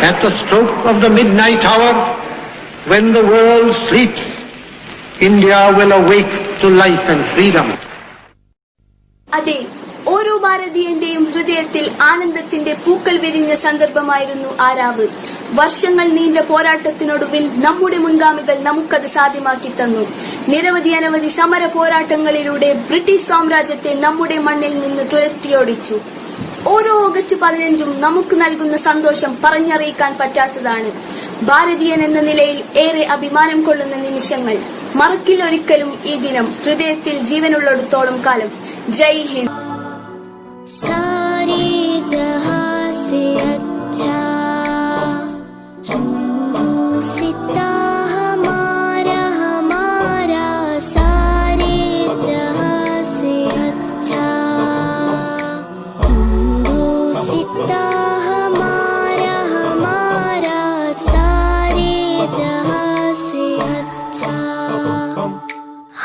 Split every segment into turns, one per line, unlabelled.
At the stroke of the midnight hour, when the world sleeps, India will awake to life and freedom.
അതെ, ഓരോ ഭാരതീയന്റെയും ഹൃദയത്തിൽ ആനന്ദത്തിന്റെ പൂക്കൾ വിരിഞ്ഞ സന്ദർഭമായിരുന്നു ആ രാവ്. വർഷങ്ങൾ നീണ്ട പോരാട്ടത്തിനൊടുവിൽ നമ്മുടെ മുൻഗാമികൾ നമുക്കത് സാധ്യമാക്കി തന്നു. അനവധി സമര പോരാട്ടങ്ങളിലൂടെ ബ്രിട്ടീഷ് സാമ്രാജ്യത്തെ നമ്മുടെ മണ്ണിൽ നിന്ന് തുരത്തിയോടിച്ചു. ഓരോ ഓഗസ്റ്റ് 15-ഉം നമുക്ക് നൽകുന്ന സന്തോഷം പറഞ്ഞറിയിക്കാൻ പറ്റാത്തതാണ്. ഭാരതീയൻ എന്ന നിലയിൽ ഏറെ അഭിമാനം കൊള്ളുന്ന നിമിഷങ്ങൾ. മറക്കില്ല ഒരിക്കലും ഈ ദിനം, ഹൃദയത്തിൽ ജീവനുള്ളിടത്തോളം കാലം. ജയ് ഹിന്ദ്.
सारे जहां से अच्छा हिंदुस्तां हमारा हमारा, सारे जहां से अच्छा हिंदुस्तां हमारा हमारा, सारे जहां से अच्छा.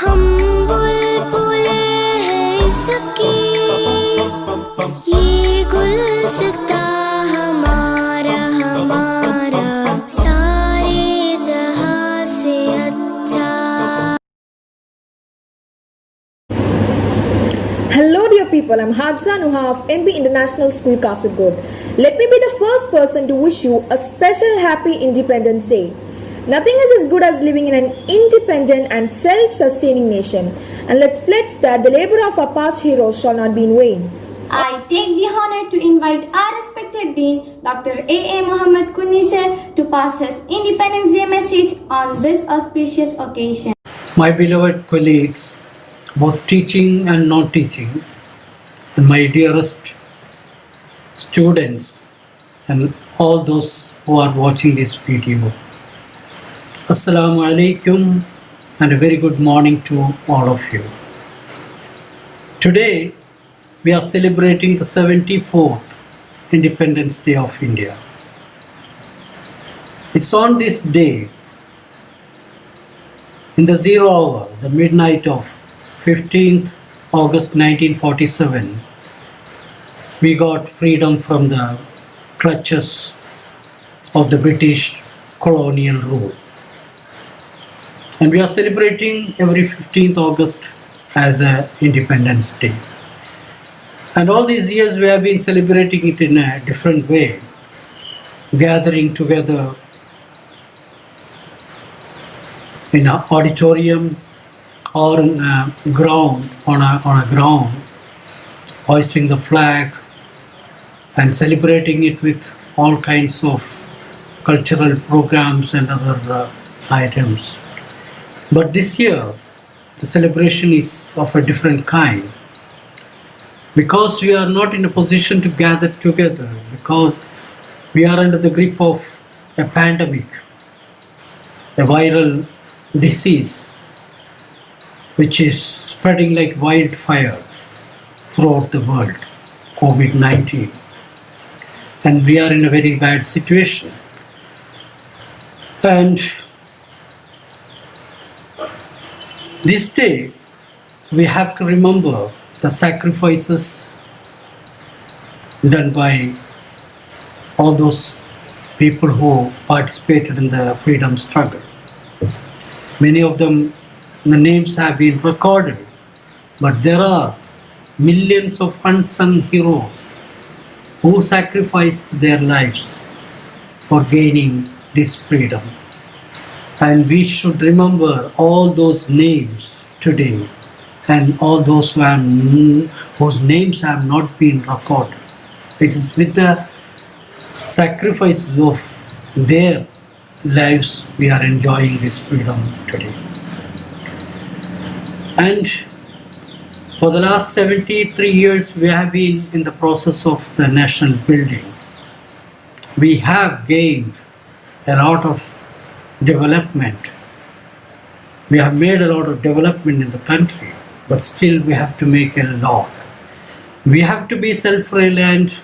हम बुलबुलें हैं इसकी, ये गुलसिता हमारा हमारा, सारे जहां से अच्छा.
Hello dear people, I'm Hajra Nuha of MP International School KASARAGOD. Let me be the first person to wish you a special happy Independence Day. Nothing is as good as living in an independent and self-sustaining nation. And let's pledge that the labor of our past heroes shall not be in vain.
I take the honor to invite our respected Dean, Dr. A.A. Muhammad Kunni sir, to pass his Independence Day message on this auspicious occasion.
My beloved colleagues, both teaching and non-teaching, and my dearest students, and all those who are watching this video, Assalamu alaikum and a very good morning to all of you. Today, we are celebrating the 74th Independence Day of India. It's on this day, in the 0 hour, the midnight of 15th August 1947, we got freedom from the clutches of the British colonial rule. And we are celebrating every 15th August as a Independence Day. And all these years we have been celebrating it in a different way, gathering together in an auditorium or in a ground, on a ground, hoisting the flag and celebrating it with all kinds of cultural programs and other items. But this year, the celebration is of a different kind, because we are not in a position to gather together, because we are under the grip of a pandemic, a viral disease which is spreading like wildfire throughout the world, COVID-19. And we are in a very bad situation. And this day, we have to remember the sacrifices done by all those people who participated in the freedom struggle. Many of them, the names have been recorded, but there are millions of unsung heroes who sacrificed their lives for gaining this freedom. And we should remember all those names today, and all those whose names have not been recorded. It is with the sacrifice of their lives we are enjoying this freedom today. And for the last 73 years we have been in the process of the national building. We have gained a lot of development. We have made a lot of development in the country, but still we have to make a lot. We have to be self-reliant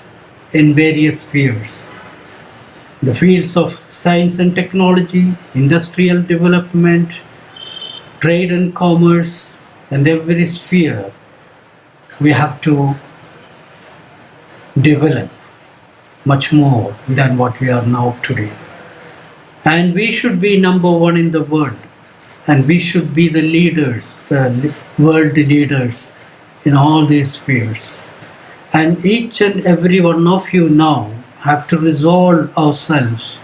in various spheres. The fields of science and technology, industrial development, trade and commerce, and every sphere we have to develop. much more than what we are now today. And we should be number one in the world. And we should be the leaders, the world leaders in all these spheres. And each and every one of you now have to resolve ourselves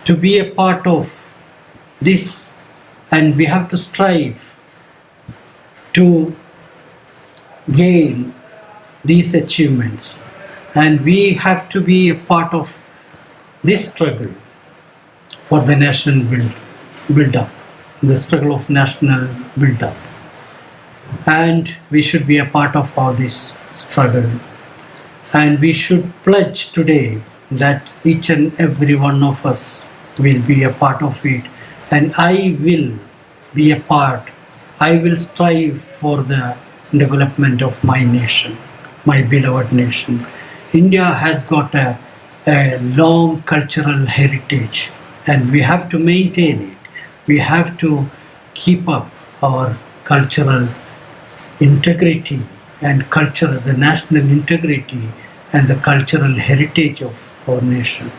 to be a part of this, and we have to strive to gain these achievements, and we have to be a part of this struggle for the national build-up, the struggle of national build-up. And we should be a part of all this struggle. And we should pledge today that each and every one of us will be a part of it. And I will be a part. I will strive for the development of my nation, my beloved nation. India has got a long cultural heritage, and we have to maintain it. We have to keep up our cultural integrity and the national integrity and the cultural heritage of our nation.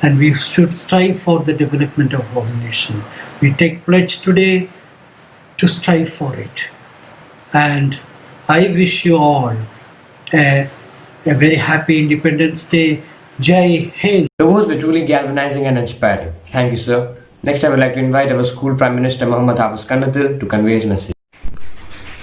And we should strive for the development of our nation. We take pledge today to strive for it. And I wish you all a very happy Independence Day. Jai Hind.
The words were truly galvanizing and inspiring. Thank you, sir. Next, I would like to invite our school Prime Minister Muhammad Hafiz Kanatil to convey his message.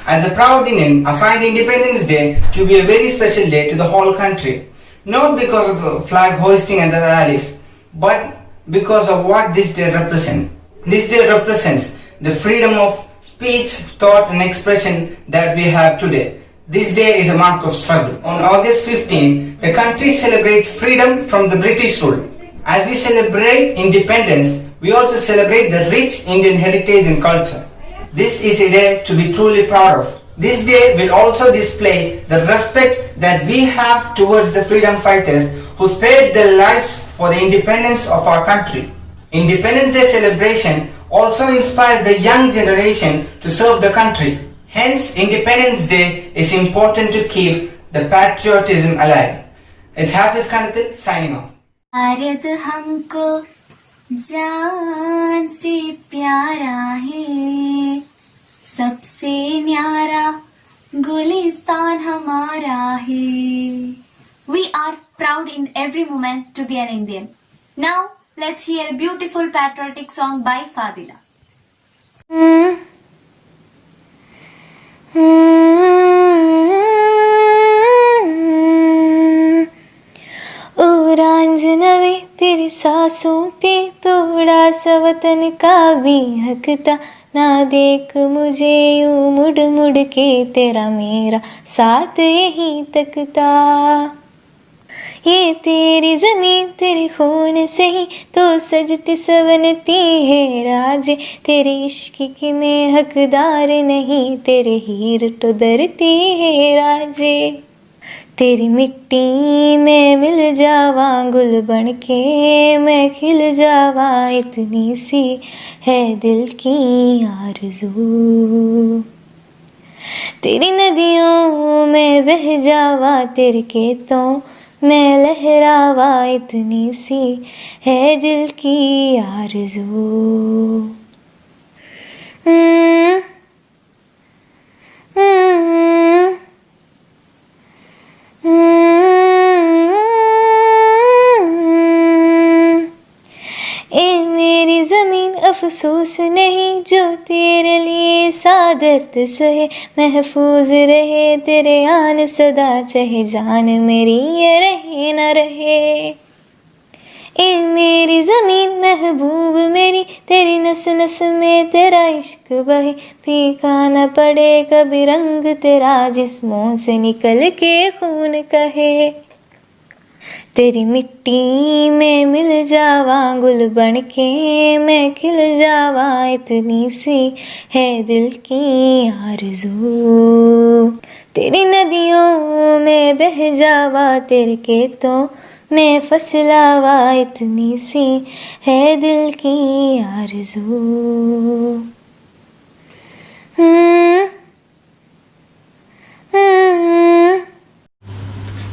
As a proud Indian, I find Independence Day to be a very special day to the whole country. Not because of the flag hoisting and the rallies, but because of what this day represents. This day represents the freedom of speech, thought and expression that we have today. This day is a mark of struggle. On August 15, the country celebrates freedom from the British rule. As we celebrate independence, we also celebrate the rich Indian heritage and culture. This is a day to be truly proud of. This day will also display the respect that we have towards the freedom fighters who spared their lives for the independence of our country. Independence Day celebration also inspires the young generation to serve the country. Hence, Independence Day is important to keep the patriotism alive. It's Hafiz Kanatil signing off.
Bharat हमको जान से प्यारा है, सबसे न्यारा गुलिस्तान हमारा है. We are proud in every moment to be an Indian. Now, let's hear a beautiful patriotic song by Fadila. रांझनवे तेरी सांसों पे तोड़ा सा वतन का भी हकता, ना देख मुझे यूं मुड़ मुड़ के, तेरा मेरा साथ यहीं तकता. ये तेरी जमीन तेरे खून से ही तो सजती सवनती है राजे, तेरे इश्क की मैं हकदार नहीं, तेरे हीर तो दरती है राजे. तेरी मिट्टी में मिल जावा गुल बन के मैं खिल जावा, इतनी सी है दिल की आरज़ू. तेरी नदियों में बह जावा, तेरे खेतों में लहरावा, इतनी सी है दिल की आरज़ू. मेरी जमीन अफसोस नहीं जो तेरे लिए सादर्द सहे, महफूज रहे तेरे आन सदा, चाहे जान मेरी ये रहे न रहे. ए मेरी जमीन महबूब मेरी, तेरी नस नस में तेरा इश्क बहे, फीका न पड़े कभी रंग तेरा, जिस्मों से निकल के खून कहे. तेरी मिट्टी में मिल जावा गुल बन के मैं खिल जावा, इतनी सी है दिल की आरज़ू. तेरी नदियों में बह जावा, तेरे खेतों में फसलावा, इतनी सी है दिल की आरज़ू.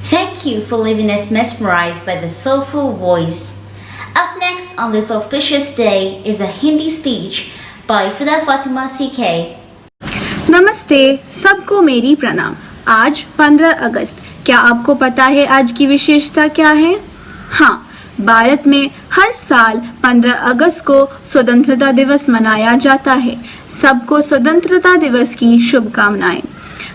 Thank thank you for leaving us mesmerized by the soulful voice. Up next on this auspicious day is a Hindi speech by Fida Fatima CK.
नमस्ते, सबको मेरी प्रणाम। आज 15 अगस्त। क्या आपको पता है आज की विशेषता क्या है? हाँ, भारत में हर साल 15 अगस्त को स्वतंत्रता दिवस मनाया जाता है। सबको स्वतंत्रता दिवस की शुभकामनाएं।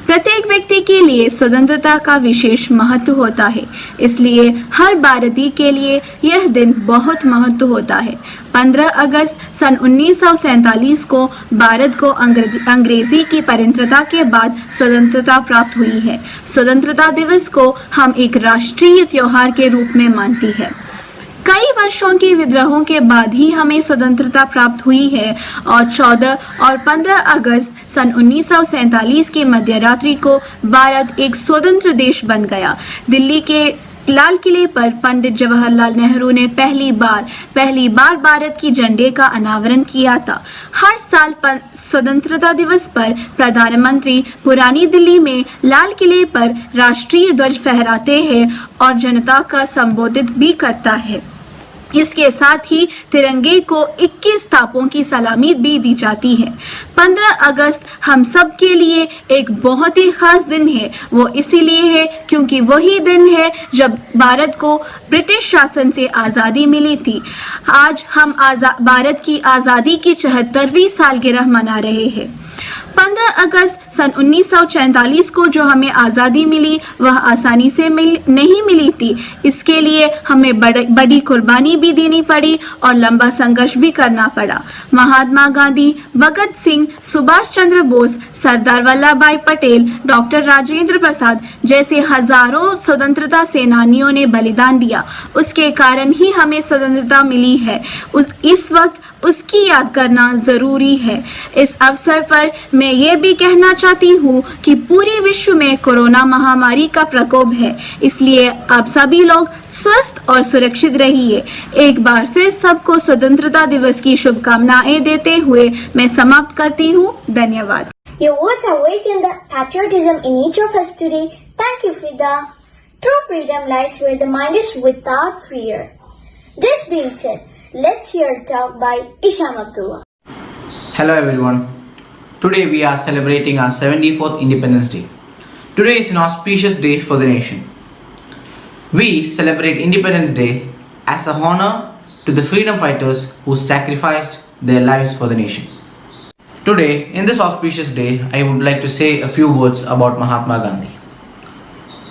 प्रत्येक व्यक्ति के लिए स्वतंत्रता का विशेष महत्व होता है, इसलिए हर भारतीय के लिए यह दिन बहुत महत्व होता है। 15 अगस्त सन 1947 को भारत को अंग्रेजी की परितंत्रता के बाद स्वतंत्रता प्राप्त हुई है। स्वतंत्रता दिवस को हम एक राष्ट्रीय त्योहार के रूप में मानती है। कई वर्षों के विद्रोहों के बाद ही हमें स्वतंत्रता प्राप्त हुई है और 14 और 15 अगस्त सन 1947 की मध्यरात्रि को भारत एक स्वतंत्र देश बन गया। दिल्ली के लाल किले पर पंडित जवाहरलाल नेहरू ने पहली बार भारत की झंडे का अनावरण किया था। हर साल स्वतंत्रता दिवस पर प्रधानमंत्री पुरानी दिल्ली में लाल किले पर राष्ट्रीय ध्वज फहराते हैं और जनता का संबोधित भी करता है। इसके साथ ही तिरंगे को 21 तापों की सलामी भी दी जाती है। 15 अगस्त हम सब के लिए एक बहुत ही खास दिन है। वो इसीलिए है क्योंकि वही दिन है जब भारत को ब्रिटिश शासन से आज़ादी मिली थी। आज हम भारत की आज़ादी की 74वीं सालगिरह मना रहे हैं। 15 अगस्त सन 1947 को जो हमें आज़ादी मिली वह आसानी से नहीं मिली थी। इसके लिए हमें बड़ी कुर्बानी भी देनी पड़ी और लंबा संघर्ष भी करना पड़ा। महात्मा गांधी, भगत सिंह, सुभाष चंद्र बोस, सरदार वल्लभ भाई पटेल, डॉक्टर राजेंद्र प्रसाद जैसे हजारों स्वतंत्रता सेनानियों ने बलिदान दिया। उसके कारण ही हमें स्वतंत्रता मिली है। इस वक्त उसकी याद करना जरूरी है। इस अवसर पर मैं ये भी कहना चाहती हूँ कि पूरी विश्व में कोरोना महामारी का प्रकोप है, इसलिए आप सभी लोग स्वस्थ और सुरक्षित रहिए। एक बार फिर सबको स्वतंत्रता दिवस की शुभकामनाएं देते हुए मैं समाप्त करती हूँ। धन्यवाद।
Your words awaken the patriotism in each of us today. Thank you, Frida. True freedom lies where the mind is without fear. This being said, let's hear a talk by Isham Abdullah.
Hello everyone. Today we are celebrating our 74th Independence Day. Today is an auspicious day for the nation. We celebrate Independence Day as a honor to the freedom fighters who sacrificed their lives for the nation. Today, in this auspicious day, I would like to say a few words about Mahatma Gandhi.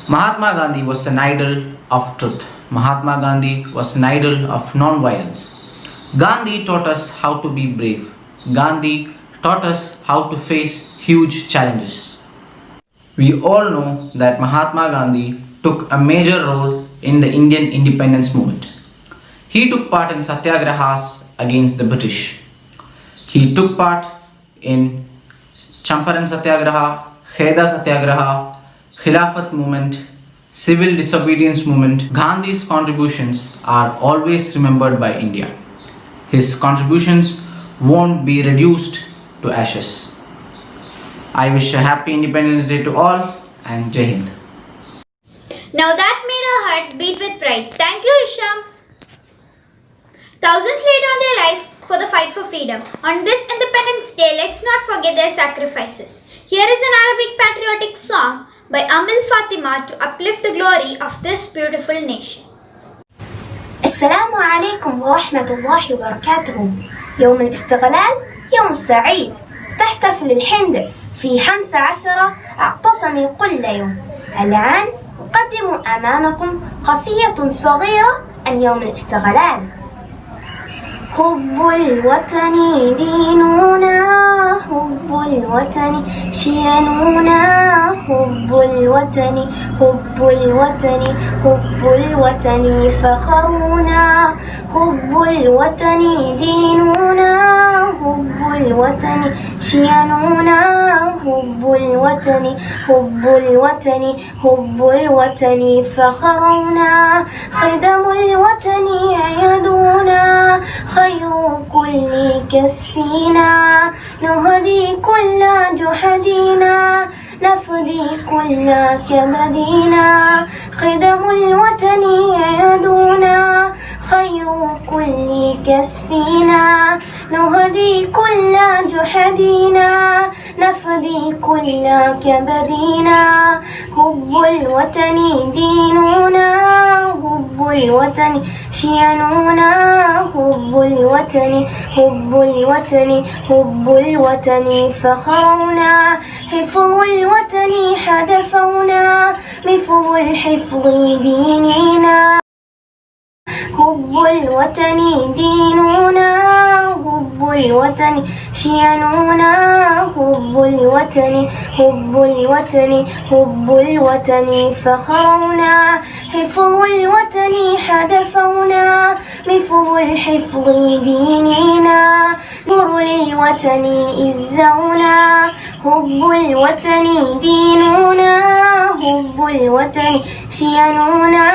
Mahatma Gandhi was an idol of truth. Mahatma Gandhi was an idol of non-violence. Gandhi taught us how to be brave. Gandhi taught us how to face huge challenges. We all know that Mahatma Gandhi took a major role in the Indian independence movement. He took part in satyagrahas against the British. He took part in Champaran Satyagraha, Khaida Satyagraha, Khilafat movement, civil disobedience movement. Gandhi's contributions are always remembered by India. His contributions won't be reduced to ashes. I wish a happy Independence Day to all and Jai Hind.
Now that made our heart beat with pride. Thank you, Isham. Thousands laid down their life for the fight for freedom. On this Independence Day, let's not forget their sacrifices. Here is an Arabic patriotic song by Amil Fatima to uplift the glory of this beautiful nation.
السلام عليكم ورحمة الله وبركاته. يوم الاستقلال يوم سعيد، تحتفل الهند في 15 اعتصموا كل يوم. الآن أقدم أمامكم قصيدة صغيرة عن يوم الاستقلال. حب الوطن ديننا، حب الوطن شياننا، حب الوطن حب الوطن حب الوطن فخرنا، حب الوطن ديننا، حب الوطن شياننا، حب الوطن حب الوطن حب الوطن فخرنا، خدم الوطن عيدونا، خير كل كسفنا، نهدي كل جهدنا، نفدي نفدي كل كبدنا خدم الوطن عيدنا خير كل كسفنا نهدي كل جحدنا نفدي كل كبدنا حب الوطن ديننا حب الوطن شياننا حب الوطن حب الوطن حب الوطن فخرنا حفظ الوطن هدفنا مثل الحفظ ديننا حب الوطن ديننا حب الوطن شياننا حب الوطن حب الوطن حب الوطن فخرنا حفظ الوطن هدفنا مثل الحفظ ديننا نور للوطن إزاؤنا حب الوطن ديننا حب الوطن شياننا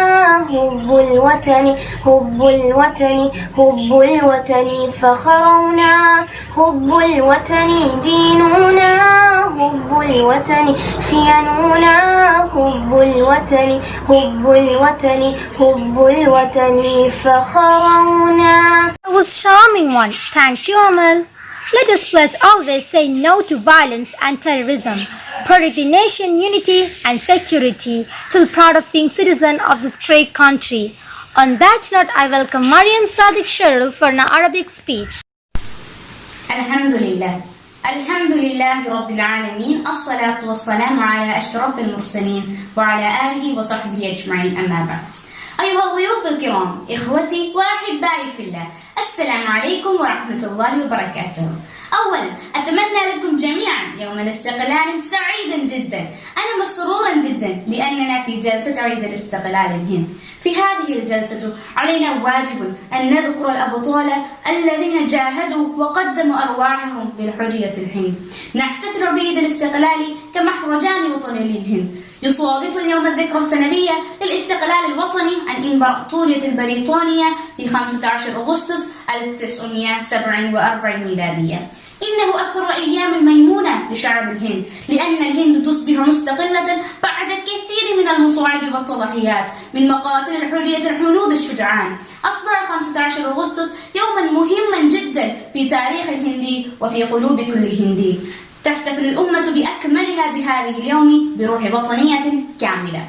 حب الوطن حب الوطن حب الوطن فخرنا حب الوطن ديننا حب الوطن شياننا حب الوطن حب الوطن حب الوطن فخرنا.
That was charming one. Thank you, Amal. Let us pledge always say no to violence and terrorism, protect the nation unity and security, feel proud of being citizen of this great country. On that note, I welcome Mariam Sadiq Sharul for an Arabic speech.
Alhamdulillah. Alhamdulillah Rabbil Alameen. As-salatu was-salamu ala ashraf al-mursalin wa ala alihi wa sahbihi ajma'in amma ba'd. أيها الضيوف الكرام إخوتي وأحبائي في الله السلام عليكم ورحمة الله وبركاته. أولا أتمنى لكم جميعا يوم الاستقلال سعيدا جدا. أنا مسرورا جدا لأننا في جلسة عيد الاستقلال الهند. في هذه الجلسة علينا واجب أن نذكر الأبطال الذين جاهدوا وقدموا أرواحهم للحرية الهند. نحتفل بعيد الاستقلال كمهرجان وطني للهند يصادف اليوم الذكرى السنوية للاستقلال الوطني عن إمبراطورية البريطانية في 15 أغسطس 1947 ميلادية. إنه أكثر الأيام الميمونة لشعب الهند لأن الهند تصبح مستقلة بعد كثير من المصاعب والتضحيات من مقاتل الحرية الهنود الشجعان. أصبح 15 أغسطس يوما مهما جدا في تاريخ الهندي وفي قلوب كل هندي. تحتفل الأمة بأكملها بهذه اليوم بروح وطنية كاملة.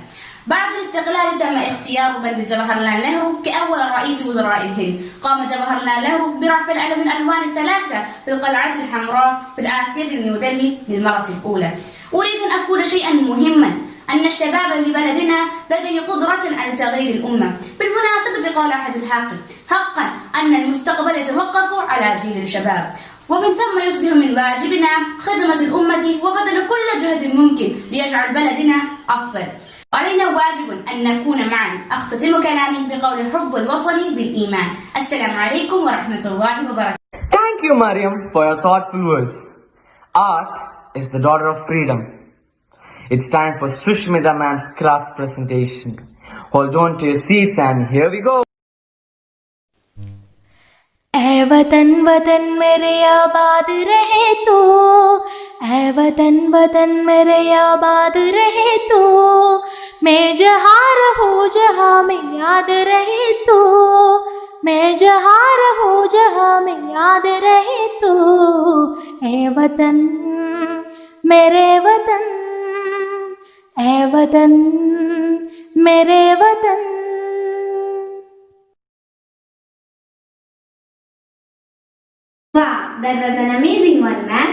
بعد الاستقلال تم اختيار بندت جواهرلال نهرو كأول رئيس وزراء الهند. قام جواهرلال نهرو برفع العلم الألوان الثلاثة في القلعة الحمراء بالعاصمة نيودلهي للمرة الأولى. أريد أن أقول شيئا مهما أن الشباب لبلدنا لديه قدرة على تغيير الأمة. بالمناسبة قال أحد الحاكم حقا أن المستقبل يتوقف على جيل الشباب ومن ثم يصبح من واجبنا خدمة الأمة وبذل كل جهد ممكن ليجعل بلدنا أفضل. علينا واجب أن نكون معا. أختتم كلامي بقول الحب الوطني بالإيمان. السلام عليكم ورحمة الله وبركاته.
Thank you, Mariam, for your thoughtful words. Art is the daughter of freedom. It's time for Sushmita ma'am's craft presentation. Hold on to your seats and here we go.
ऐ वतन वतन मेरे आबाद रहे तू, ऐ वतन वतन मेरे आबाद रहे तू, मैं जहाँ रहूँ जहाँ में याद रहे तू, मैं जहाँ रहूँ जहाँ में याद रहे तू, ऐ वतन मेरे वतन, ऐ वतन मेरे वतन.
Wow, that was an amazing one, man.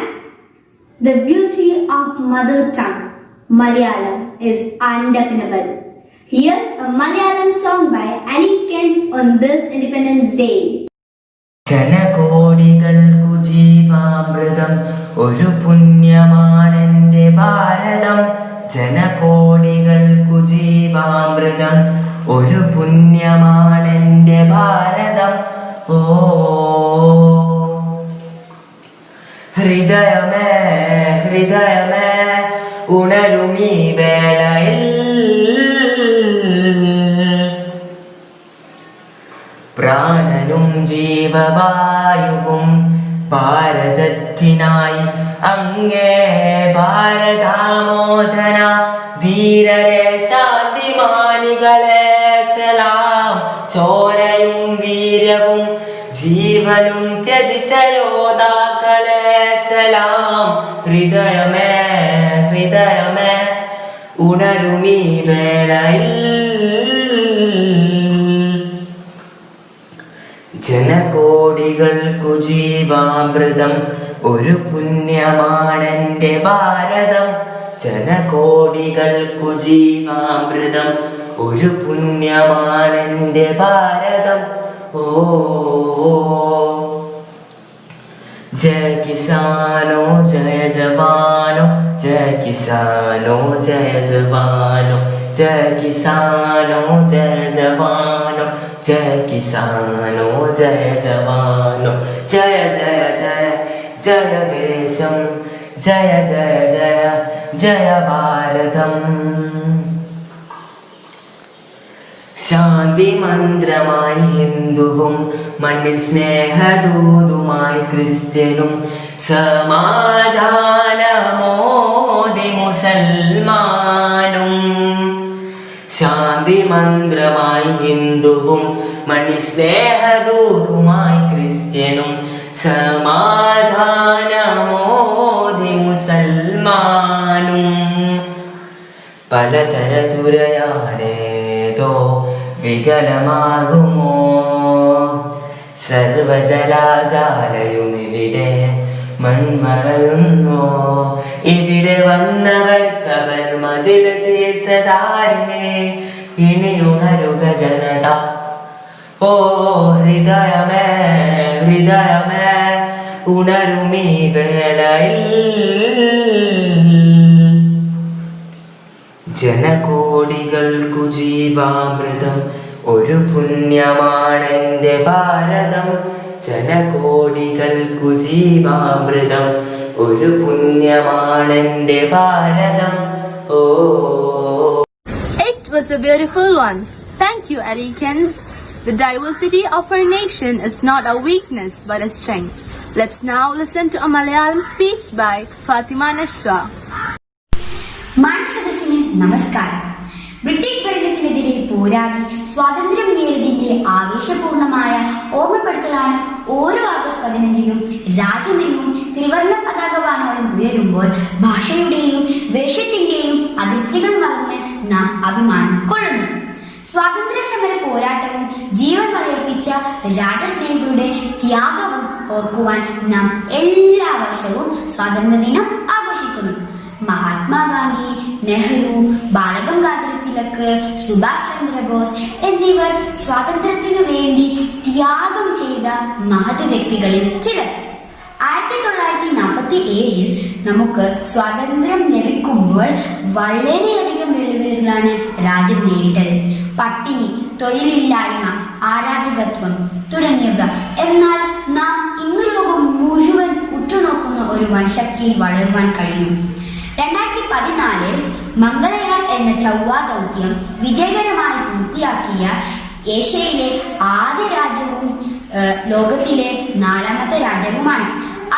The beauty of mother tongue, Malayalam, is undefinable. Here's a Malayalam song by Ali Kent on this Independence Day.
ജനകോടികൾക്കു ജീവാമൃതം ഒരു പുണ്യമാണെന്റെ ഭാരതം. ജനകോടികൾക്കു ജീവാമൃതം ഒരു പുണ്യമാണെന്റെ ഭാരതം. ഓ ഹൃദയമേ ഹൃദയമേ ഉണരുമീ വേളയിൽ, പ്രാണനും ജീവവായുവും ഭാരതത്തിനായി അങ്ങേ ഭാരതാമോചന ധീരരെ ശാന്തിമാനികളെ സലാം. ചോരയും വീര്യവും ജീവനും ത്യജിച്ച യോദ്ധാക്കളെ സലാം. ഹൃദയമേ ഹൃദയമേ ഉണരുമീ വേളയിൽ. ജനകോടികൾക്കു ജീവാമൃതം ഒരു പുണ്യമാണെന്റെ ഭാരതം. ജനകോടികൾക്കു ജീവാമൃതം ഒരു പുണ്യമാണെന്റെ ഭാരതം. ഓ ജയ കിസാനോ ജയ ജവാനോ ജയ കിസാനോ ജയ ജവാനോ ജയ കിസാനോ ജയ ജവാനോ ജയ കിസാനോ ജയ ജവാനോ ജയ ജയ ജയ ജയ ദേശം ജയ ജയ ജയ ജയ ഭാരതം. ശാന്തി മന്ത്രമായി ഹിന്ദുവും മണ്ണിൽ സ്നേഹദൂതുമായി ക്രിസ്ത്യനും സമാധാനമോദി മുസൽമാനും. ശാന്തി മന്ത്രമായി ഹിന്ദുവും മണ്ണിൽ സ്നേഹദൂതുമായി ക്രിസ്ത്യനും സമാധാനമോദി മുസൽമാനും. പലതരതുരയാണേതോ വികലമാകുമോ സർവജലാജാലയുമിവിടെ മൺമറയുന്നോ. ഇവിടെ വന്നവർക്കവർ മതിൽ തീർത്തതാരേ ഇനിയുണരുക ജനത. ഓ ഹൃദയമേ ഹൃദയമേ ഉണരുമീ വേളയിൽ. ജനകോടികൾക്കു ജീവാമൃതം ഒരു പുണ്യമാണെന്റെ ഭാരതം. ജനകോടികൾക്കു ജീവാമൃതം ഒരു പുണ്യമാണെന്റെ ഭാരതം. ഓ
It was a beautiful one. Thank you, Arikans. The diversity of our nation is not a weakness but a strength. Let's now listen to a Malayalam speech by Fatima Nashwa.
മാനസദസ്സിന് നമസ്കാരം. ബ്രിട്ടീഷ് ഭരണത്തിനെതിരെ പോരാടി സ്വാതന്ത്ര്യം നേടിയതിന്റെ ആവേശപൂർണമായ ഓർമ്മപ്പെടുത്തലാണ് ഓരോ August 15-നും രാജ്യമെങ്ങും ത്രിവർണ്ണ പതാകവാനോളം ഉയരുമ്പോൾ ഭാഷയുടെയും വേഷത്തിന്റെയും അതിർത്തികൾ മറന്ന് നാം അഭിമാനം കൊള്ളുന്നു. സ്വാതന്ത്ര്യ സമര പോരാട്ടവും ജീവൻ വലയിപ്പിച്ച രാജസ്നേഹികളുടെ ത്യാഗവും ഓർക്കുവാൻ നാം എല്ലാ വർഷവും സ്വാതന്ത്ര്യദിനം ആഘോഷിക്കുന്നു. മഹാത്മാഗാന്ധി, നെഹ്റു, ബാലഗംഗാധര തിലക്, സുഭാഷ് ചന്ദ്രബോസ് എന്നിവർ സ്വാതന്ത്ര്യത്തിനു വേണ്ടി ത്യാഗം ചെയ്ത മഹത് വ്യക്തികളിൽ ചിലർ. 1947 നമുക്ക് സ്വാതന്ത്ര്യം ലഭിക്കുമ്പോൾ വളരെയധികം വെല്ലുവിളികളാണ് രാജ്യം നേരിട്ടത്. പട്ടിണി, തൊഴിലില്ലായ്മ, അരാജകത്വം തുടങ്ങിയവ. എന്നാൽ നാം ഇന്ന് ലോകം മുഴുവൻ ഉറ്റുനോക്കുന്ന ഒരു വൻശക്തിയിൽ വളരുവാൻ കഴിഞ്ഞു. 2014 മംഗളയാൻ എന്ന ചൊവ്വാ ദൗത്യം വിജയകരമായി പൂർത്തിയാക്കിയ ഏഷ്യയിലെ ആദ്യ രാജ്യവും ലോകത്തിലെ 4ാമത്തെ രാജ്യവുമാണ്.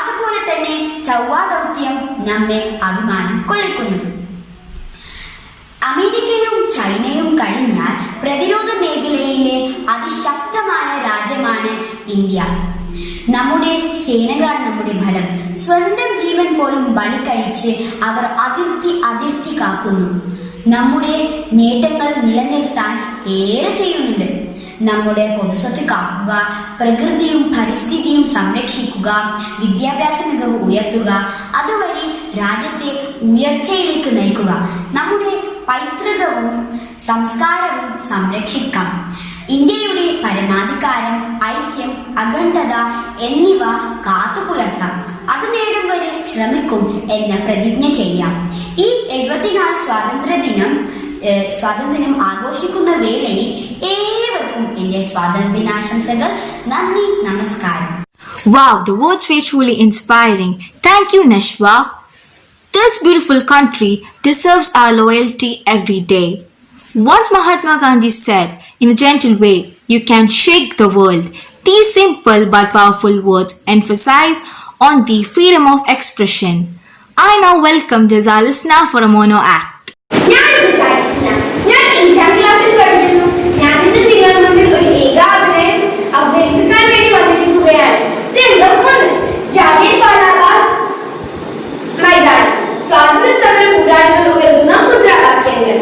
അതുപോലെ തന്നെ ചൊവ്വാ ദൗത്യം നമ്മെ അഭിമാനം കൊള്ളിക്കുന്നു. അമേരിക്കയും ചൈനയും കഴിഞ്ഞാൽ പ്രതിരോധ മേഖലയിലെ അതിശക്തമായ രാജ്യമാണ് ഇന്ത്യ. നമ്മുടെ സേനകളാണ് നമ്മുടെ ബലം. സ്വന്തം ജീവൻ പോലും ബലികഴിച്ച് അവർ അതിർത്തി കാക്കുന്നു. നമ്മുടെ നേട്ടങ്ങൾ നിലനിർത്താൻ ഏറെ ചെയ്യുന്നുണ്ട്. നമ്മുടെ പൊതുസ്വത്ത് കാക്കുക, പ്രകൃതിയും പരിസ്ഥിതിയും സംരക്ഷിക്കുക, വിദ്യാഭ്യാസ മികവ് ഉയർത്തുക, അതുവഴി രാജ്യത്തെ ഉയർച്ചയിലേക്ക് നയിക്കുക. നമ്മുടെ പൈതൃകവും സംസ്കാരവും സംരക്ഷിക്കാം. ഇന്ത്യയുടെ പരമാധികാരം, ഐക്യം, അഖണ്ഡത എന്നിവ കാത്തുപുലർത്താം. അത് നേടും വരെ ശ്രമിക്കും എന്ന പ്രതിജ്ഞ ചെയ്യാം. ഈ 74 സ്വാതന്ത്ര്യദിനം ആഘോഷിക്കുന്ന വേളയിൽ ഏവർക്കും എന്റെ സ്വാതന്ത്ര്യദിനാശംസകൾ. നന്ദി, നമസ്കാരം.
Wow, the words were truly inspiring. Thank you, Nashwa. This beautiful country deserves our loyalty every day. Once Mahatma Gandhi said, in a gentle way, you can shake the world. These simple but powerful words emphasize on the freedom of expression. I now welcome Jazalisna for a mono act.
ഞാൻ ജസാലിസ്ന. ഞാൻ 7ാം ക്ലാസ്സിൽ പഠിക്കുന്നു. ഞാൻ ഇന്ന് നിങ്ങളുടെ മുന്നിൽ ഒരു ഏകാഭിനയം അവതരിപ്പിക്കാൻ വേണ്ടി വന്നിരിക്കുകയാണ്. രംഗം 1. ജാലിയൻ വാലാബാഗ് മൈതാനം. സ്വാതന്ത്ര്യ സമര പോരാളികൾ ഉയർത്തുന്ന മുദ്രാവാക്യങ്ങൾ.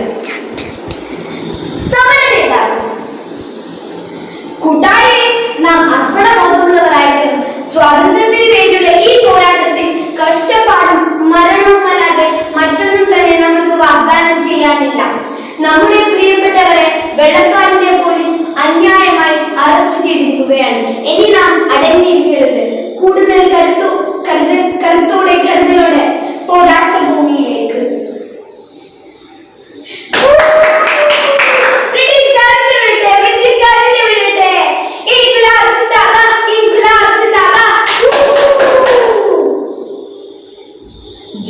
സമര നേതാവ്: കൂട്ടാളിയെ, നാം അർപ്പണബോധമുള്ളവരായിരിക്കണം. സ്വാതന്ത്ര്യത്തിന് വേണ്ടിയുള്ള ഈ പോരാട്ടത്തിൽ കഷ്ടപ്പാടും മരണവുമല്ലാതെ മറ്റൊന്നും തന്നെ നമുക്ക് വാഗ്ദാനം ചെയ്യാനില്ല. നമ്മുടെ പ്രിയപ്പെട്ടവരെ വെള്ളക്കാരന്റെ പോലീസ് അന്യായമായി അറസ്റ്റ് ചെയ്തിരിക്കുകയാണ്. ഇനി നാം അടങ്ങിയിരിക്കരുത്. കൂടുതൽ കരുതലോടെ പോരാട്ട ഭൂമിയിലേക്ക്.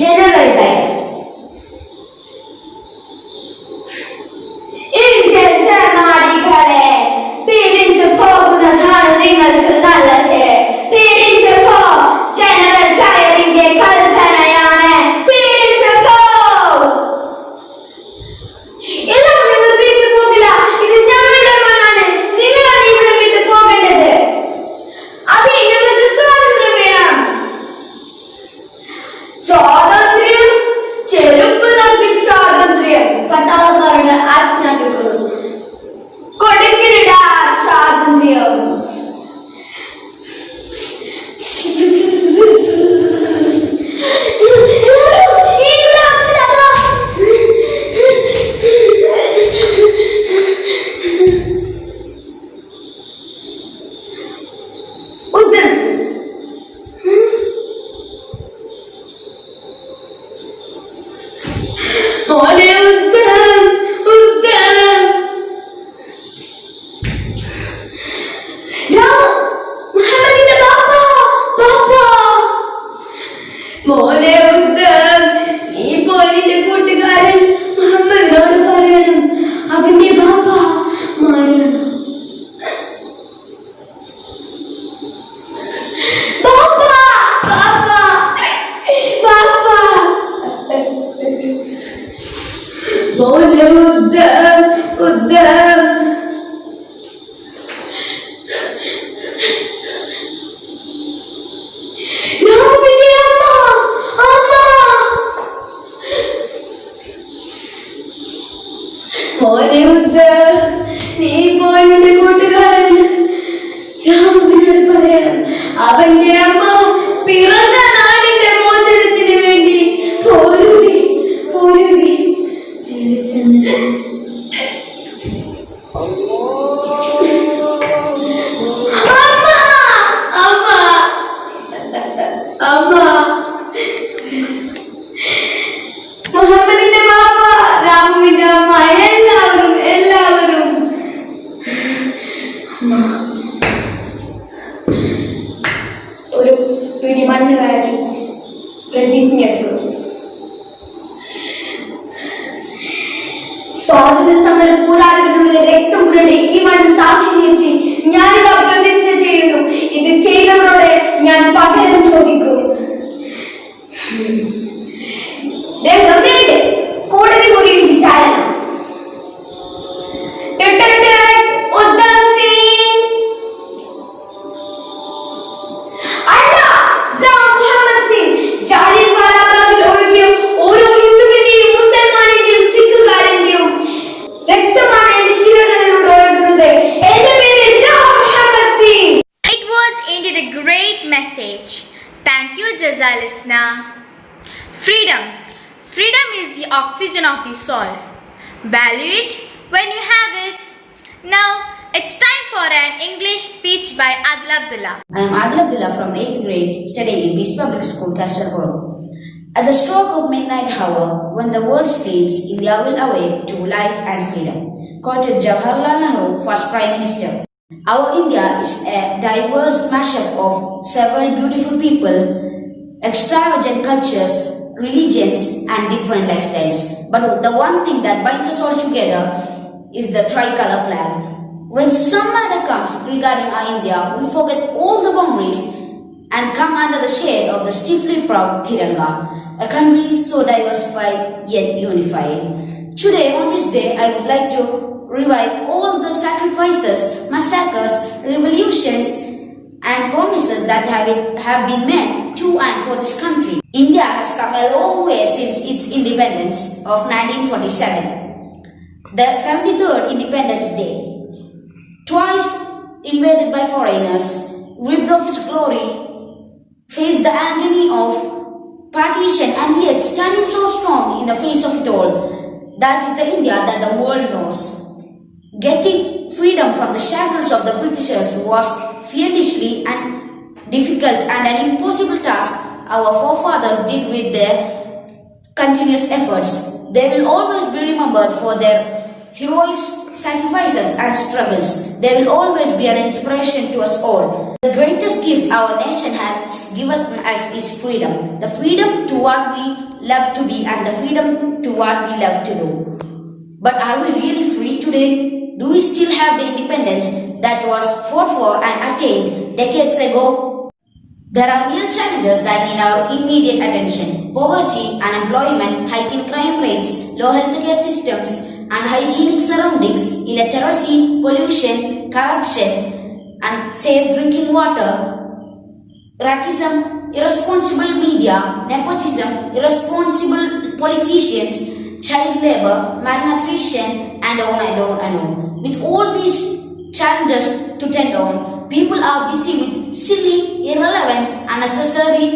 ജനറൽ ഡയർ: ഇന്ത്യൻ ജനമാടികളെ, പിരിച്ചു പോകുന്നതാണ് നിങ്ങൾക്ക് നല്ലത്. പിരിച്ചു പോ. ജനറൽ ഡയറിന്റെ കൽപ്പനയാണ്. പിരിച്ചു പോ. ഇല്ല, നിങ്ങൾ പിരിഞ്ഞു പോകില്ല. ഇത് ഞങ്ങളുടെ മണ്ണാണ്. നിങ്ങളാണ് ഇവിടെ വിട്ടു പോകേണ്ടത്. അതെ, ഞങ്ങൾക്ക് സ്വാതന്ത്ര്യം വേണം. സ്വാതന്ത്ര്യം, ചെരുപ്പ് നൽകി സ്വാതന്ത്ര്യം. പട്ടാളക്കാരുടെ ആജ്ഞാപിക്കുന്നു. കൊടുക്കില്ല സ്വാതന്ത്ര്യം. മോനെ ഉത്തരം, ഉത്തരം. മുഹമ്മദിന്റെ ബാപ്പ, ബാപ്പ. മോനെ ഉത്തരം, നീ പോയി നിന്റെ കൂട്ടുകാരൻ മുഹമ്മദിനോട് പറയണം, അവന്റെ ബാപ്പ മാരണം. ബാപ്പ, ബാപ്പ, ബാപ്പ. മോനെ ഉദ്ധം, ഉദ്ധം. രാമന്റെ അമ്മ, അമ്മ. മോനെ ഉദ്ധം, നീ പോയി നിന്റെ കൂട്ടുകാരൻ രാമനോട് പറയണം, അവന്റെ അമ്മ പിറന്ന നാടിന്റെ മോചനത്തിന് വേണ്ടി പോരുതി, പോരുതി. മുഹമ്മദിന്റെ ബാപ്പ, രാമുവിന്റെ അമ്മ, എല്ലാവരും എല്ലാവരും. ഒരു പിടി മണ്ണ് വാരി പ്രതിജ്ഞ എടുക്കുന്നു. സ്വാതന്ത്ര്യ സമര പോരാളികളുടെ രക്തം പുരണ്ട ഈ മണ്ണ് സാക്ഷി നിർത്തി ഞാനിതാ പ്രതിജ്ഞ ചെയ്യുന്നു. ഇത് ചെയ്തവരോട് ഞാൻ പകരം ചോദിക്കും. രംഗം 2. കോടതി മുറിയിൽ വിചാരണ. ഉദ്ധം സിംഗ്. അല്ല, റാം മുഹമ്മദ് സിംഗ്. ജാലിയൻ വാലാബാഗിൽ ഒഴുകിയ ഓരോ ഹിന്ദുവിന്റെയും മുസൽമാനിന്റെയും സിഖുകാരന്റെയും രക്തമാണ് എന്റെ ശിരകളിലൂടെ ഒഴുകുന്നത്. എന്റെ പേര് Ram Muhammad Singh.
It was indeed a great message. Thank you, Jazalisna. Freedom. Freedom is the oxygen of the soul. Value it when you have it. Now, it's time for an English speech by Adil Abdullah.
I am Adil Abdullah from 8th grade, studying in East Public School, KASARAGOD. At the stroke of midnight hour, when the world sleeps, India will awake to life and freedom. Quoted Jawaharlal Nehru, first Prime Minister. Our India is a diverse mashup of several beautiful people, extravagant cultures, religions and different lifestyles. But the one thing that binds us all together is the tricolor flag. When some matter comes regarding our India, we forget all the boundaries and come under the shade of the stiffly proud Tiranga, a country so diversified yet unified. Today, on this day, I would like to revive all the sacrifices, massacres, revolutions, and promises that have been made to and for this country. India has come a long way since its independence of 1947, the 73rd Independence Day. Twice invaded by foreigners, ripped of its glory, faced the agony of partition, and yet standing so strong in the face of it all. That is the India that the world knows. Getting freedom from the shackles of the Britishers was fiendishly and difficult and an impossible task our forefathers did with their continuous efforts. They will always be remembered for their heroic sacrifices and struggles. They will always be an inspiration to us all. The greatest gift our nation has given us is freedom. The freedom to what we love to be and the freedom to what we love to do. But are we really free today? Do we still have the independence that was fought for and attained decades ago? There are real challenges that need our immediate attention. Poverty, unemployment, hiking crime rates, low healthcare systems, unhygienic surroundings, illiteracy, pollution, corruption, unsafe drinking water, racism, irresponsible media, nepotism, irresponsible politicians, child labor, malnutrition, and on and on and on. With all these challenges to tend on, people are busy with silly, irrelevant, unnecessary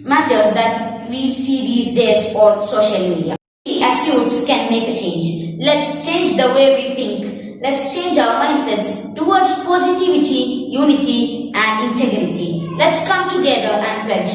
matters that we see these days on social media. We as youths can make a change. Let's change the way we think. Let's change our mindsets towards positivity, unity, and integrity. Let's come together and pledge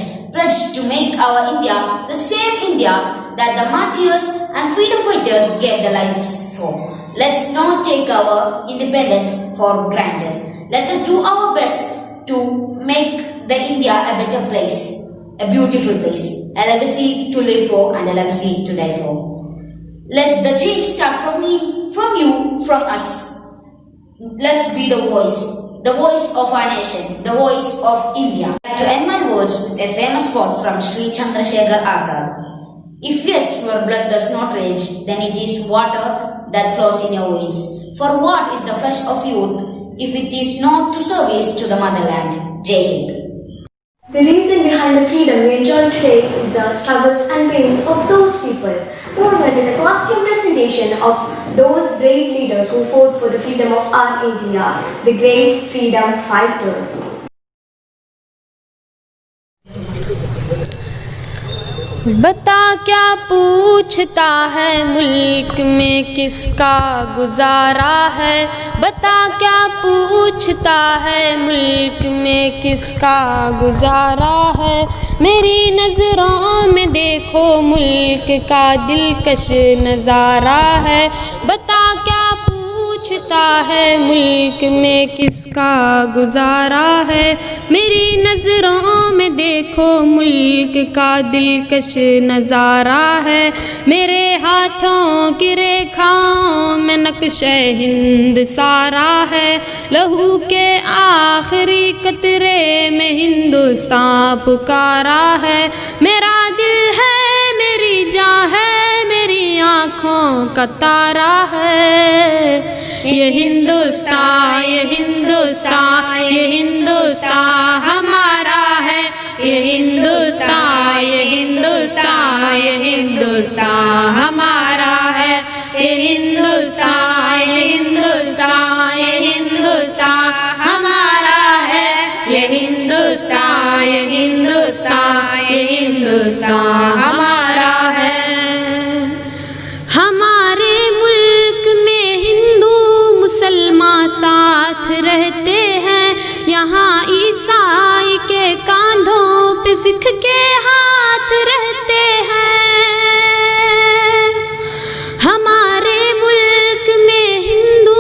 to make our India the same India that the martyrs and freedom fighters gave their lives for. Let's not take our independence for granted. Let us do our best to make the India a better place, a beautiful place, a legacy to live for and a legacy to die for. Let the change start from me, from you, from us. Let's be the voice of our nation, the voice of India. I'd like to end my words with a famous quote from Sri Chandrasekhar Azad. If yet your blood does not rage, then it is water that flows in your veins. For what is the flesh of youth if it is not to service to the motherland? Jai Hind.
The reason behind the freedom we enjoy today is the struggles and pains of those people. Moving on to the costume presentation of those brave leaders who fought for the freedom of our India, the great freedom fighters.
बता क्या पूछता है मुल्क में किसका गुजारा है, बता क्या पूछता है मुल्क में किसका गुजारा है, मेरी नज़रों में देखो मुल्क का दिलकश नज़ारा है, बता क्या पूछता है मुल्क में किसका गुजारा है, मेरी नज़रों में देखो मुल्क का दिलकश नज़ारा है, मेरे हाथों की रेखाओं में नक्शे हिंद सारा है, लहू के आखिरी कतरे में हिंदुस्तान पुकारा है, मेरा दिल है मेरी जान है मेरी आँखों का तारा है, ये हिंदुस्तान ये हिंदुस्तान ये हिंदुस्तान हमारा है, ये हिंदुस्तान ये हिंदुस्तान ये हिंदुस्तान हमारा है, ये हिंदुस्तान ये हिंदुस्तान ये हिंदुस्तान हमारा है, ये हिंदुस्तान ये हिंदुस्तान ये हिंदुस्तान हमारा है। हमारे मुल्क में हिंदू मुसलमान साथ रहते हैं, यहाँ ईसाई के कांधों पे सिख के हाथ रहते हैं, हमारे मुल्क में हिंदू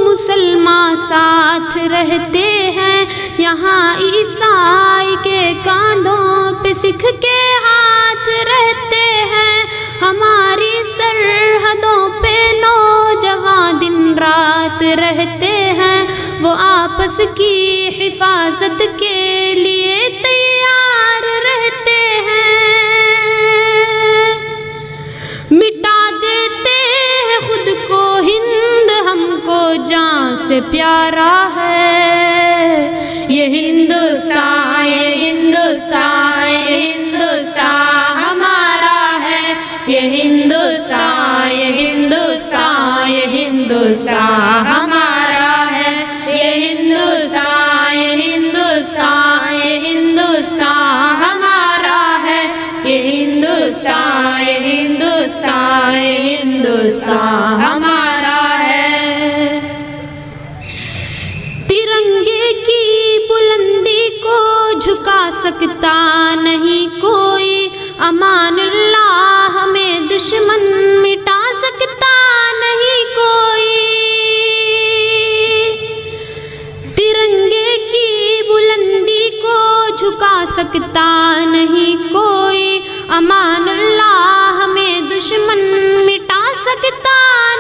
मुसलमान साथ रहते हैं, यहाँ ईसाई के कांधों पे सिख के हाथ रहते हैं, हमारी सरहदों पे नौजवान दिन रात रहते हैं, वो आपस की हिफाजत के लिए तैयार से प्यारा है। ये हिंदुस्तान, ये हिंदुस्तान, ये हिंदुस्तान हमारा है। ये हिंदुस्तान, ये हिंदुस्तान, ये हिंदुस्तान हमारा है। ये हिंदुस्तान, ये हिंदुस्तान, ये हिंदुस्तान हमारा है। ये हिंदुस्तान, ये हिंदुस्तान, ये हिंदुस्तान हमारा है। तिरंगे की बुलंदी को झुका सकता नहीं कोई, अमानुल्लाह हमें दुश्मन मिटा सकता नहीं कोई। तिरंगे की बुलंदी को झुका सकता नहीं कोई, अमानुल्लाह हमें दुश्मन मिटा सकता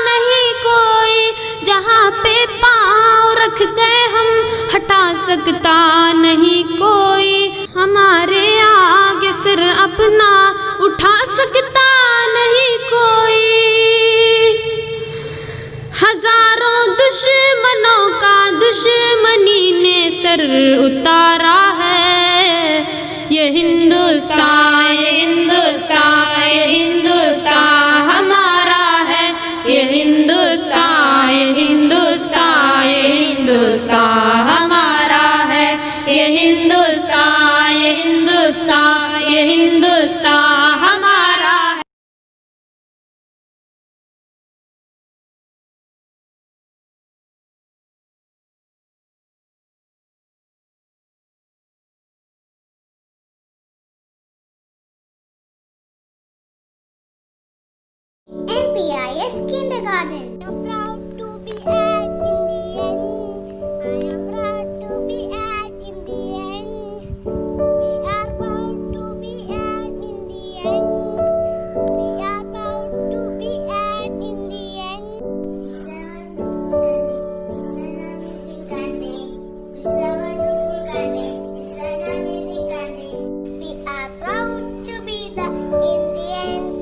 नहीं कोई। जहाँ पे पाँव रखते हम हटा सकता नहीं कोई, हमारे आगे सिर अपना उठा सकता नहीं कोई। हजारों दुश्मनों का दुश्मनी ने सर उतारा है। ये हिंदुस्तान, ये हिंदुस्तान, ये हिंदुस्तान हमारा है। ये हिंदुस्तान, ये हिंदुस्तान, ये हिंदुस्तान हमारा है। ये हिंदुस्तान, ये हिंदुस्तान, ये हिंदुस्तान हमारा है।
NPIS Kindergarten. I'm proud to be an Indian. I am proud to be an Indian. We are proud to be an Indian. We are proud to be an Indian. It's a wonderful country. It's an amazing country. It's a wonderful country. It's an amazing country. We are proud to be the Indians.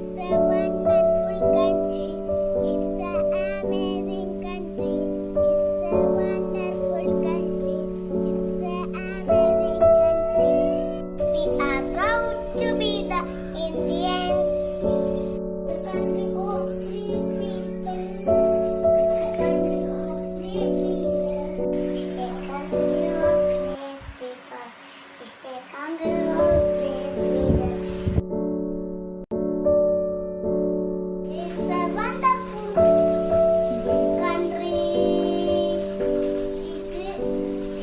It's a wonderful country. It's an amazing country. It's a wonderful country. It's an amazing country. We are proud to be the Indians. The country of free people. It's a country of free people. It's a country of free people. It's a country of free people. It's a wonderful country.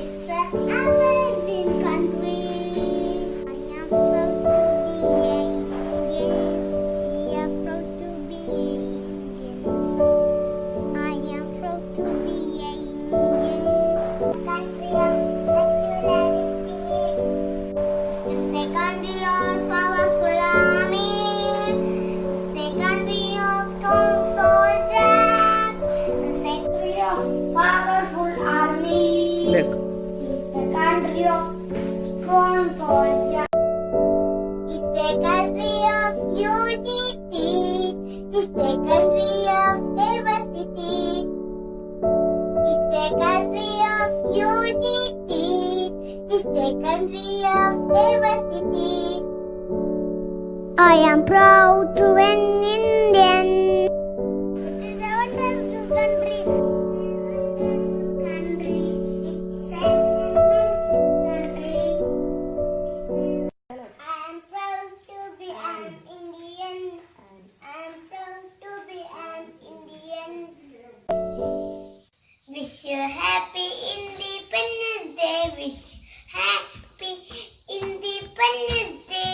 It's the amazing country. I am proud to be an Indian. We are proud to be Indians. I am proud to be an Indian. Country of secularity. It's a country of powerful army. It's a country of strong soldiers. It's a country of powerful army. It's a country of strong soldiers. It's a country of unity. It's a country of diversity. It's a country of unity. It's a country of diversity. I am proud to be an Indian. It is a wonderful country. It's a wonderful country. I am proud to be an Indian. I am proud to be an Indian. Wish you happy Independence Day. Wish happy Independence Day.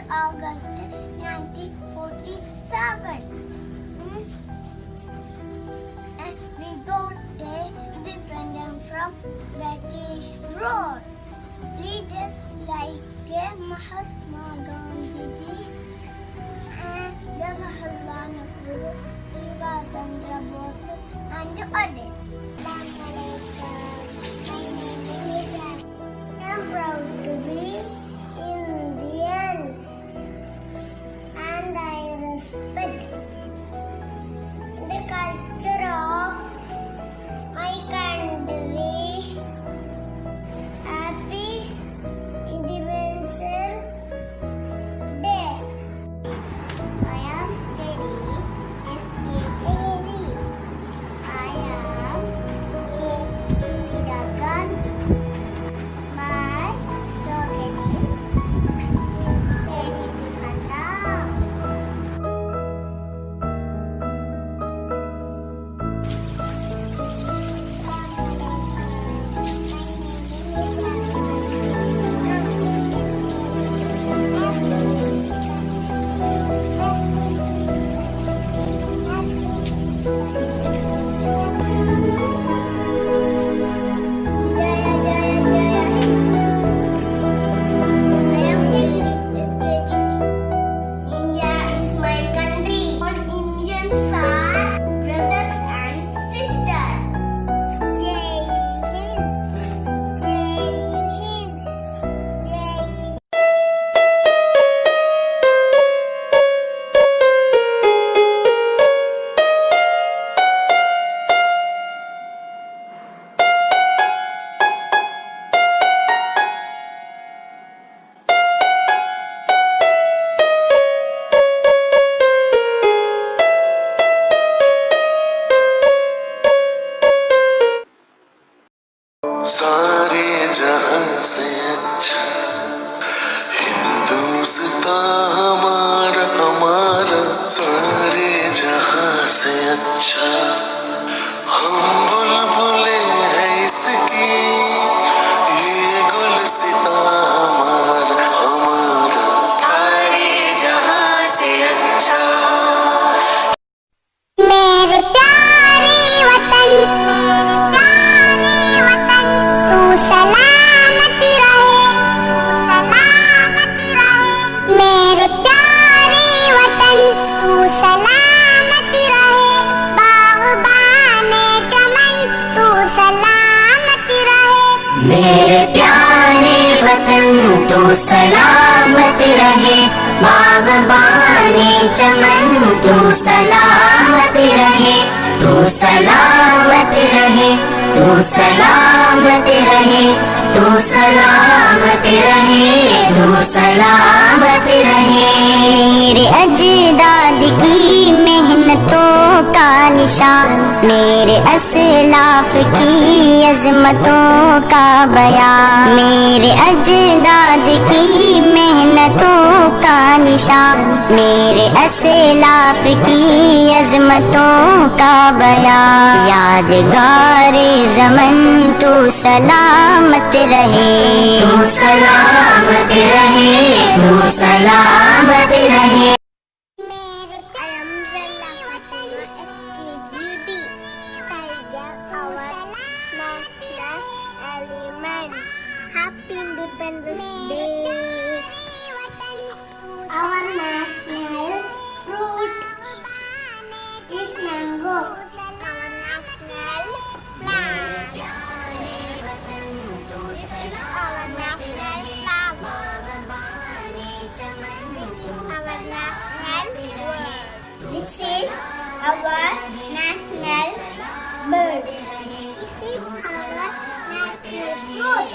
August 1947. And we got the independence from British rule. Leaders like Mahatma Gandhi and Jawaharlal Nehru, Subhash Chandra Bose and others. I'm proud to be Indian and I respect the culture of my country. Happy Independence Day. I am studying SKG. I am Indira Gandhi. My slogan is Teri Bihanda. India is my country. All Indians are brothers and sisters. Jai Hind, Jai Hind, Jai Hind.
सारे जहां से अच्छा हिंदुस्तान हमारा हमारा सारे जहां से अच्छा हम बुलबुले हैं इसकी ये गुलसिता हमारा हमारा सारे जहां से अच्छा
मेरे प्यारे वतन तू सलामत रहे मेरे प्यारे वतन तू सलामत रहे बाग़बाने चमन तू सलामत रहे
मेरे प्यारे वतन तो सलामत रहे बाग़बाने चमन तो सलामत रहे तो सलामत रहे तो सलामत रहे तो सलामत रहे तो सलामत रहे
मेरे अजदाद की मेहनतों का निशान मेरे असलाफ की अजमतों का बयान मेरे अजदाद की मेहनतों का निशान मेरे असलाफ की अजमतों का बयान यादगार जमन तो सलामत रहे
तो सलामत रहे तो सलामत रहे
Happy Independence Day. Our national fruit is mango. Our national flag. Our national flag. Our national word. This is our national bird. This is our national fruit.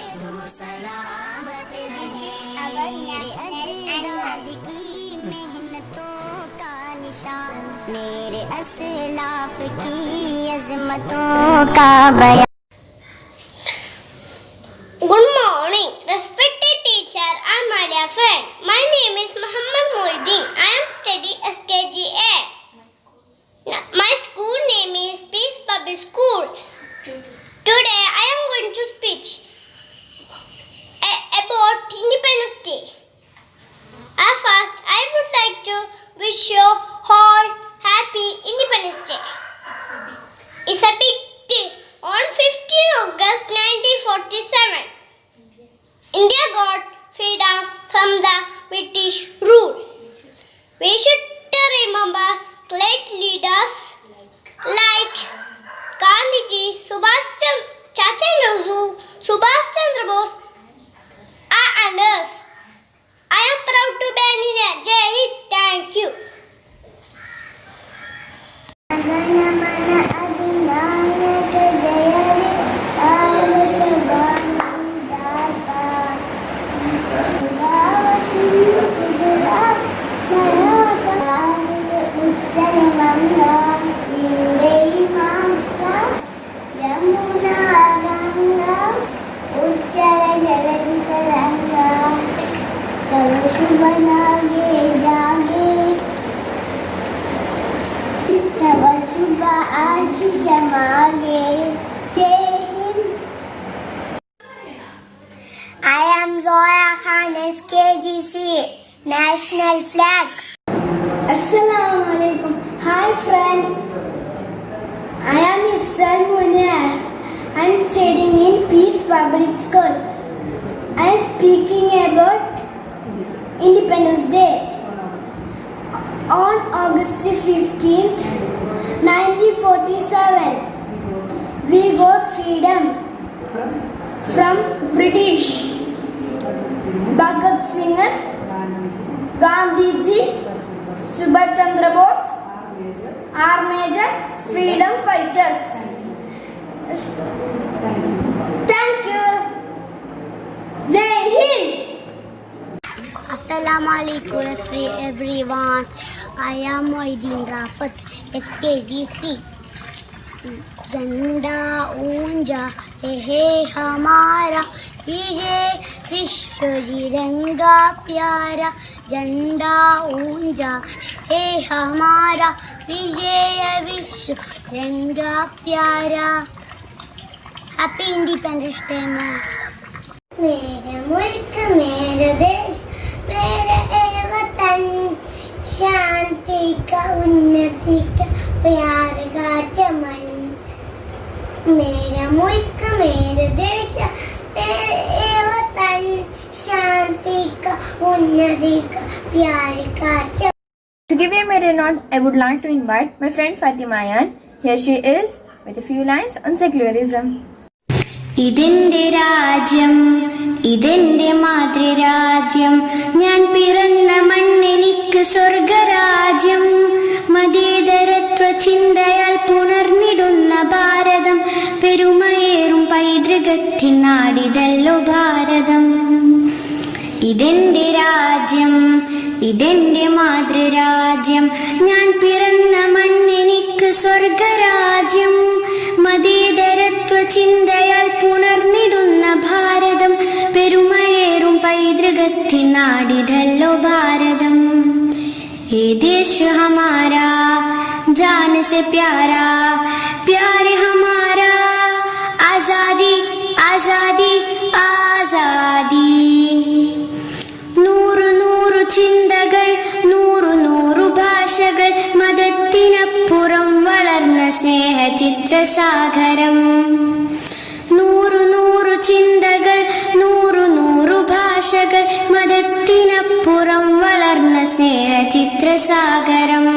मेरे असलाफ की अजमतों का बयान Good morning, respected teacher and my dear friend. My name is Muhammad Mohiddin. I am studying SKGA. My school name is Peace Public School. Today I am going to speak about Independence Day. Our first British rule. We should remember great leaders like Gandhiji, Chacha Nehru, Subhash Chandra Bose, and others. I am proud to be an Indian. Jai Hind. Thank you. I am Zoya Khan, SKGC, National Flag. Assalamu alaikum. Hi friends. I am your son Munir. I am studying in Peace Public School. I am speaking about Independence Day. On August 15th, 1947, we got freedom from British. Bhagat Singh, Gandhiji, Subhash Chandra Bose are major freedom fighters. Thank you. Jai Hind. Assalamu alaikum everyone. I am Moideen Rafat, SKGC. झंडा ऊंचा है हमारा विजय विश्व तिरंगा प्यारा झंडा ऊंचा है हमारा विजय विश्व तिरंगा प्यारा हैप्पी इंडिपेंडेंस डे मैम मेरा मुल्क मेरा देश मेरा वतन शांति का उन्नति का प्यार का चमन मेरा मुल्क मेरा देश मेरे वतन शांति का उन्नति का प्यार का चमन.
To give you a mere nod, I would like to invite my friend Fatima Ayan. Here she is with a few lines on secularism.
ഇതെന്റെ രാജ്യം ഇതെന്റെ മാതൃരാജ്യം ഞാൻ പിറന്ന മണ്ണെനിക്ക് സ്വർഗരാജ്യം മതേതരത്വ ചിന്തയാൽ പുണർന്നിടുന്ന ഭാരതം പെരുമയേറും പൈതൃകത്തിൻ നാടിതല്ലോ ഭാരതം ഇതെന്റെ രാജ്യം ഇതെന്റെ മാതൃരാജ്യം ഞാൻ പിറന്ന മണ്ണെനിക്ക് സ്വർഗരാജ്യം മതേതരത്വ ചിന്തയാൽ പുണർന്നിടുന്ന ഭാരതം പെരുമയേറും പൈതൃകത്തിൻ നാടിതല്ലോ ഭാരതം ये देश हमारा जान से प्यारा प्यार हमारा आजादी आजादी आजादी നൂറു നൂറു ചിന്തകൾ നൂറു നൂറു ഭാഷകൾ മതത്തിനപ്പുറം വളർന്ന സ്നേഹചിത്രസാഗരം നൂറു നൂറു ചിന്തകൾ നൂറു നൂറു ഭാഷകൾ മതത്തിനപ്പുറം വളർന്ന സ്നേഹചിത്രസാഗരം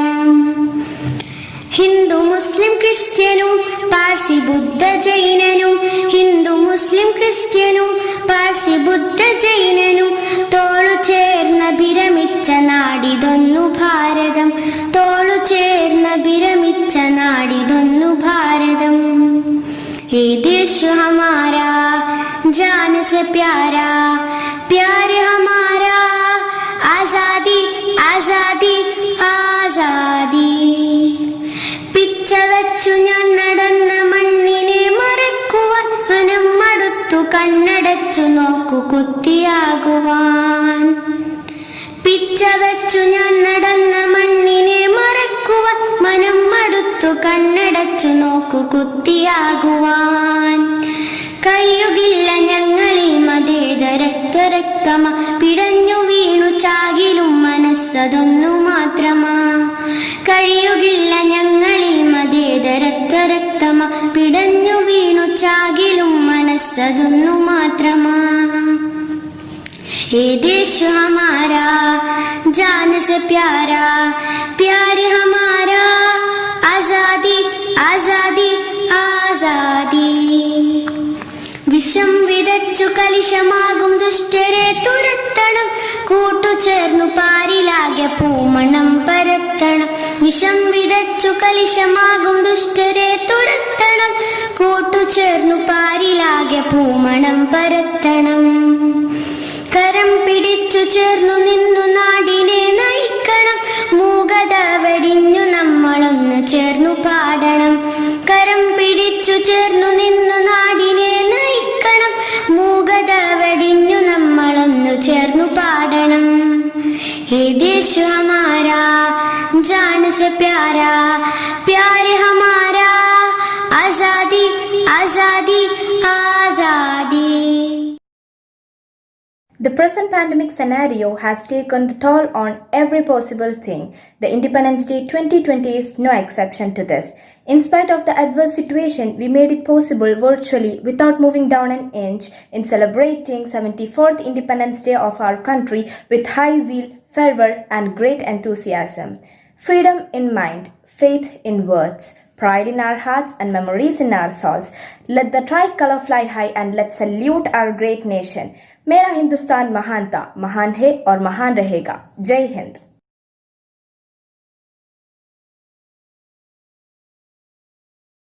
ഹിന്ദു മുസ്ലിം ക്രിസ്ത്യനും പാഴ്സി ബുദ്ധ ജൈനനും ഹിന്ദു മുസ്ലിം ക്രിസ്ത്യനും പാഴ്സി ബുദ്ധ ജൈനനും തോളു ചേർന്ന വിരമിച്ച നാടിതൊന്നു ഭാരതം തോളു ചേർന്ന വിരമിച്ച നാടിതൊന്നു ഭാരതം ये देश हमारा जान से प्यारा प्यार हमारा आजादी आजादी आजादी പിച്ചവച്ചു ഞാൻ നടന്ന മണ്ണിനെ മറക്കുവാൻ മനം മടുത്തു കണ്ണടച്ചു നോക്കു കുത്തിയാകുവാൻ പിച്ചവച്ചു ഞാൻ നടന്ന മണ്ണിനെ മറക്കുവാൻ മനം മടുത്തു കണ്ണടച്ചു നോക്കു കുത്തിയാകുവാൻ കഴിയുകില്ല ഞങ്ങളിൽ മതേതരക്തരക്തമ പിടഞ്ഞു വീണു ചാകിലും മനസ്സതൊന്നു മാത്രമാ കഴിയുകില്ല ഞങ്ങളിൽ മതേതരക്തരക്തമ പിടഞ്ഞു വീണു ചാകിലും മനസ്സതൊന്നു മാത്രമാ ये देश हमारा प्यारा प्यार हमारा आजादी आजादी आजादी വിഷം വിതച്ചു കലിശമാകും ദുഷ്ടരെ തുരത്തണം കൂട്ടുചേർന്നു പാരിലാകെ പൂമണം പരത്തണം വിഷം വിതച്ചു കലിശമാകും ദുഷ്ടരെ തുരത്തണം കൂട്ടുചേർന്നു പാരിലാകെ പൂമണം പരത്തണം കരം പിടിച്ചു ചേർന്നു നിന്നു നാടിനെ നയിക്കണം മൂകത വെടിഞ്ഞു നമ്മളൊന്നു ചേർന്നു പാടണം കരം പിടിച്ചു ചേർന്നു നിന്നു നാടിനെ നയിക്കണം മൂകത വെടിഞ്ഞു നമ്മളൊന്നു ചേർന്നു പാടണം ഹേ ദേശ് ഹമാരാ ജാൻ സെ Pyara Pyaar ഹമാരാ Azadi Azadi Azadi.
The present pandemic scenario has taken the toll on every possible thing. The Independence Day 2020 is no exception to this. In spite of the adverse situation, we made it possible virtually without moving down an inch in celebrating 74th Independence Day of our country with high zeal, fervor and great enthusiasm. Freedom in mind, faith in words, pride in our hearts and memories in our souls. Let the tricolor fly high and let's salute our great nation. मेरा हिंदुस्तान महान था, महान है और महान रहेगा. जय हिंद.